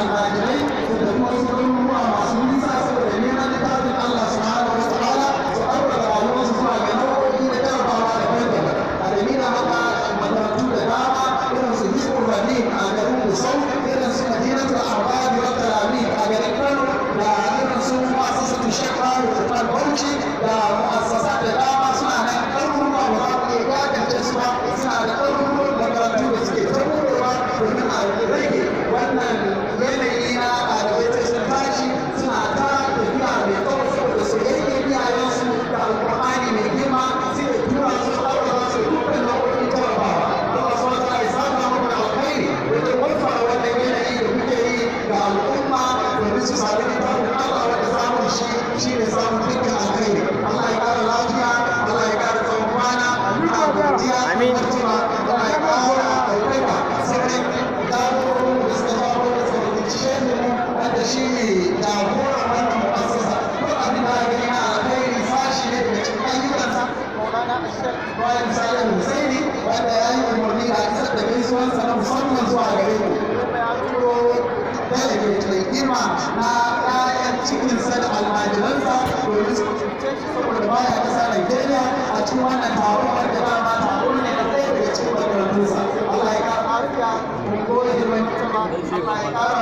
almajirai su tafi wasu garuruwa masu nisa saboda neman littafin Allah subhanahu wa ta'ala su ɗaukaka rayuwarsu zuwa ga nau'o'i na jarabawa daban-daban a dalilin haka makarantu da dama irin su Hizbul Rahim a garin Gusau irin su Madinatul Ahbab wa Talamid a garin Kano da irin su mu'assasatu Sheikh Farid Usman Bauchi da mu'assasa da dama suna nan ɗaruruwa ba za ku iya iyakance su ba suna da ɗaruruwan makarantu da suke taburewa domin a rage wannan yanayi na ɗalibai sai sun tashi suna ta tafiya mai tsawo saboda soyayyar iyayensu da alƙur'ani mai girma sai da tura su ɗaukaka su dukkan nau'o'in jarabawa. Allah subhanahu wa ta'ala ya saka muku da alkhairi wajen warfara wannan yanayi da kuke yi ga al'umma domin su sami littafin Allah wanda samun shi ne samun dukkan alkhairi. Allah ya ƙara lafiya, Allah ya ƙara tsawon kwana, muna godiya da mutuwa, Allah ya ƙara ɗaukaka sauran jagororin da suka faru da tsarkice mu wanda shi ne jagoran wannan mu'assasa. Duk abin da ya gani na alkhairi sashi ne daga cikin ayyukansa. Maulana Ashek Ibrahim Salim Husaini wanda ya yi umarni da isar da gaisuwansa na musamman zuwa gare mu. Kuma ya turo delegate mai girma na ɗayan cikinsa da almajiransa domin su cuce shi saboda baya ƙasa Najeriya a cikin wannan taron wanda dama taro ne na ɗaya daga cikin makarantunsa. Allah ya ƙara lafiya, mun gode mai mutuwa, Allah ya ƙara